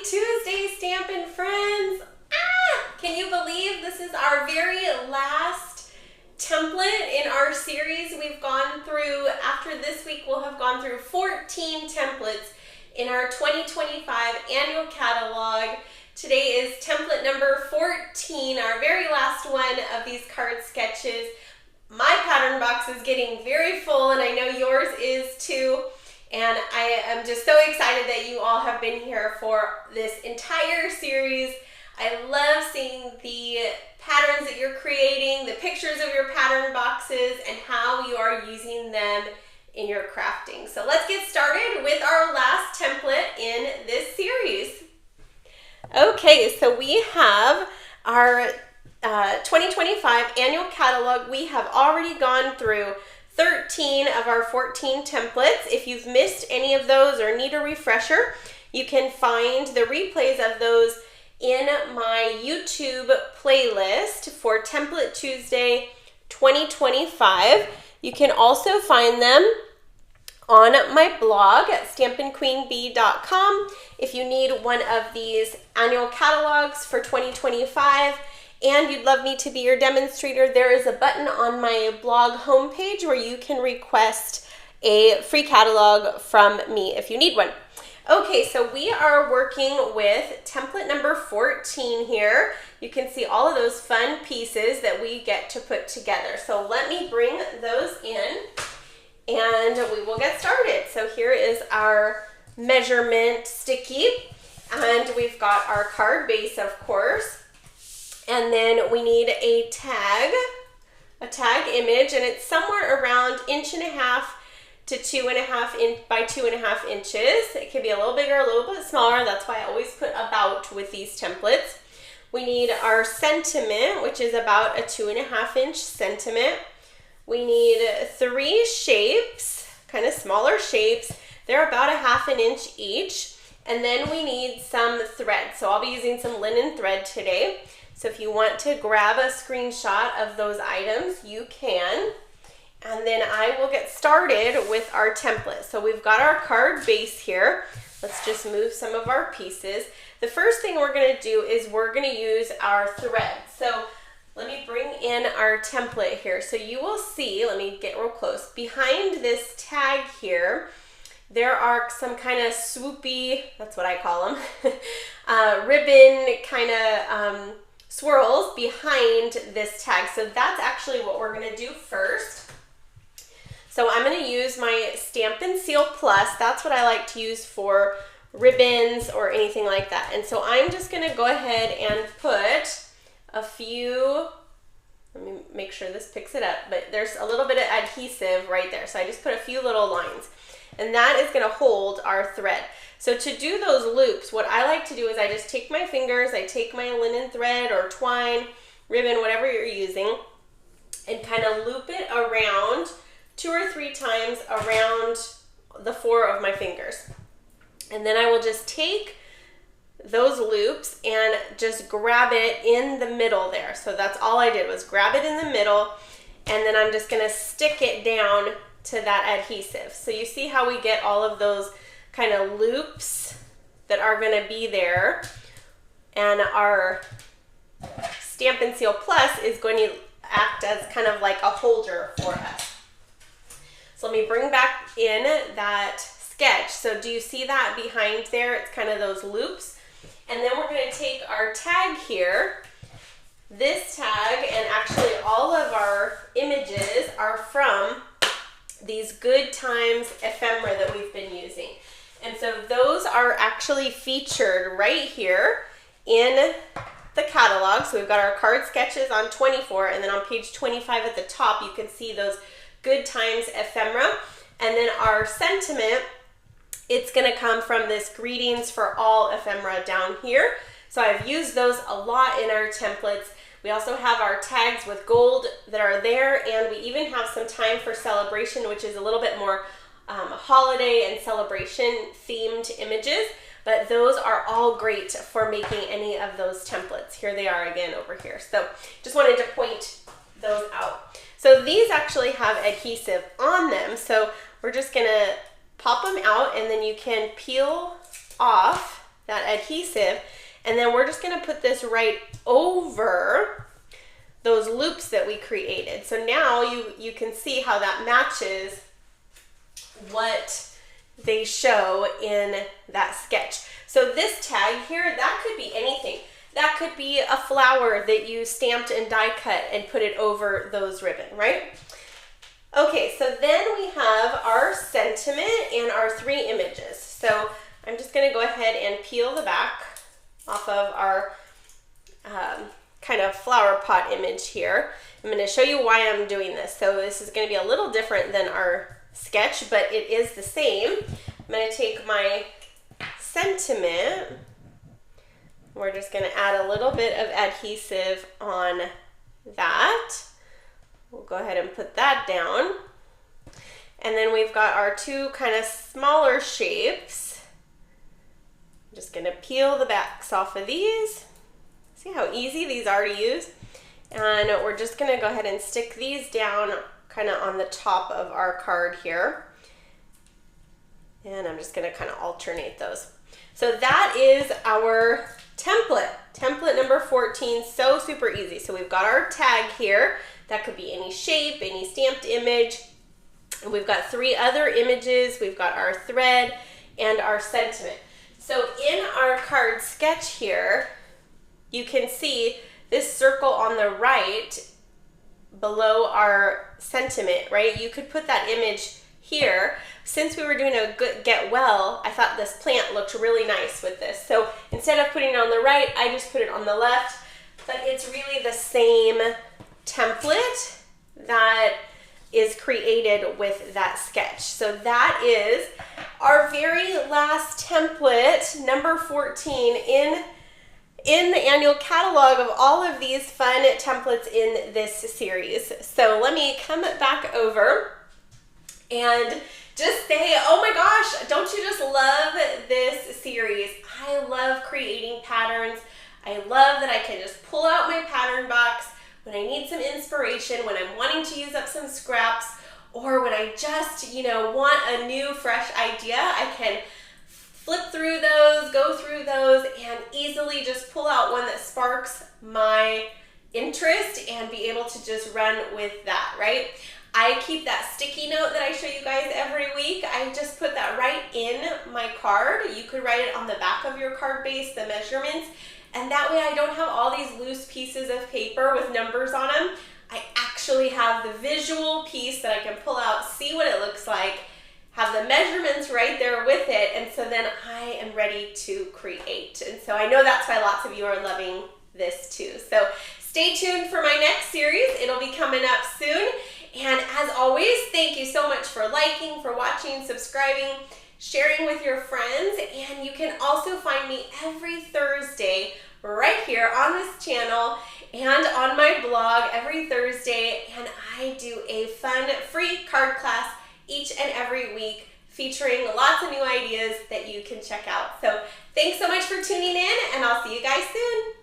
Tuesday, Stampin' Friends. Can you believe this is our very last template in our series we've gone through? After this week, we'll have gone through 14 templates in our 2025 annual catalog. Today is template number 14, our very last one of these card sketches. My pattern box is getting very full, and I know yours is too. And I am just so excited that you all have been here for this entire series. I love seeing the patterns that you're creating, the pictures of your pattern boxes, and how you are using them in your crafting. So let's get started with our last template in this series. Okay, so we have our 2025 annual catalog. We have already gone through 13 of our 14 templates. If you've missed any of those or need a refresher, you can find the replays of those in my YouTube playlist for Template Tuesday 2025. You can also find them on my blog at stampinqueenbee.com. If you need one of these annual catalogs for 2025 and you'd love me to be your demonstrator, there is a button on my blog homepage where you can request a free catalog from me if you need one. Okay, so we are working with template number 14 here. You can see all of those fun pieces that we get to put together. So let me bring those in and we will get started. So here is our measurement sticky, and we've got our card base, of course. And then we need a tag image, and it's somewhere around 1.5 to 2.5 by 2.5 inches. It can be a little bigger, a little bit smaller. That's why I always put about with these templates. We need our sentiment, which is about a 2.5 inch sentiment. We need 3 shapes, kind of smaller shapes. They're about 1/2 inch each. And then we need some thread. So I'll be using some linen thread today. So if you want to grab a screenshot of those items, you can. And then I will get started with our template. So we've got our card base here. Let's just move some of our pieces. The first thing we're going to do is we're going to use our thread. So let me bring in our template here. So you will see, let me get real close. Behind this tag here, there are some kind of swoopy, that's what I call them, ribbon kind of swirls behind this tag. So that's actually what we're going to do first. So I'm going to use my Stampin' Seal Plus. That's what I like to use for ribbons or anything like that. And so I'm just going to go ahead and put a few, let me make sure this picks it up, but there's a little bit of adhesive right there. So I just put a few little lines, and that is going to hold our thread. So to do those loops, what I like to do is I just take my fingers, I take my linen thread or twine, ribbon, whatever you're using, and kind of loop it around 2 or 3 times around the 4 of my fingers. And then I will just take those loops and just grab it in the middle there. So that's all I did, was grab it in the middle, and then I'm just gonna stick it down to that adhesive. So you see how we get all of those kind of loops that are gonna be there, and our Stampin' Seal Plus is going to act as kind of like a holder for us. So let me bring back in that sketch. So do you see that behind there? It's kind of those loops. And then we're going to take our tag here. This tag, and actually all of our images, are from these Good Times ephemera that we've been using. And so those are actually featured right here in the catalog. So we've got our card sketches on 24, and then on page 25 at the top, you can see those Good Times ephemera. And then our sentiment, it's going to come from this Greetings for All ephemera down here. So I've used those a lot in our templates. We also have our tags with gold that are there, and we even have some Time for Celebration, which is a little bit more holiday and celebration themed images. But those are all great for making any of those templates. Here they are again over here. So just wanted to point those out. So these actually have adhesive on them. So we're just gonna pop them out, and then you can peel off that adhesive, and then we're just gonna put this right over those loops that we created. So now you can see how that matches what they show in that sketch. So this tag here, that could be anything. That could be a flower that you stamped and die cut and put it over those ribbon, right? Okay, so then we have our sentiment and our 3 images. So I'm just gonna go ahead and peel the back off of our kind of flower pot image here. I'm gonna show you why I'm doing this. So this is gonna be a little different than our sketch, but it is the same. I'm gonna take my sentiment. We're just gonna add a little bit of adhesive on that. We'll go ahead and put that down. And then we've got our 2 kind of smaller shapes. I'm just gonna peel the backs off of these. See how easy these are to use? And we're just gonna go ahead and stick these down kind of on the top of our card here. And I'm just gonna kind of alternate those. So that is our template number 14, so super easy. So we've got our tag here. That could be any shape, any stamped image. We've got 3 other images. We've got our thread and our sentiment. So in our card sketch here, you can see this circle on the right below our sentiment, right? You could put that image here. Since we were doing a good get well, I thought this plant looked really nice with this. So instead of putting it on the right, I just put it on the left, but it's really the same template that is created with that sketch. So that is our very last template, number 14, in the annual catalog of all of these fun templates in this series. So let me come back over and just say, oh my gosh, don't you just love this series? I love creating patterns. I love that I can just pull out my pattern box when I need some inspiration, when I'm wanting to use up some scraps, or when I just, want a new, fresh idea. I can flip through those, go through those, and easily just pull out one that sparks my interest and be able to just run with that, right? I keep that sticky note that I show you guys every week. I just put that right in my card. You could write it on the back of your card base, the measurements, and that way I don't have all these loose pieces of paper with numbers on them. I actually have the visual piece that I can pull out, see what it looks like, have the measurements right there with it, and so then I am ready to create. And so I know that's why lots of you are loving this too. So stay tuned for my next series. It'll be coming up soon. And as always, thank you so much for liking, for watching, subscribing, sharing with your friends. And you can also find me every Thursday right here on this channel and on my blog every Thursday. And I do a fun free card class each and every week featuring lots of new ideas that you can check out. So thanks so much for tuning in, and I'll see you guys soon.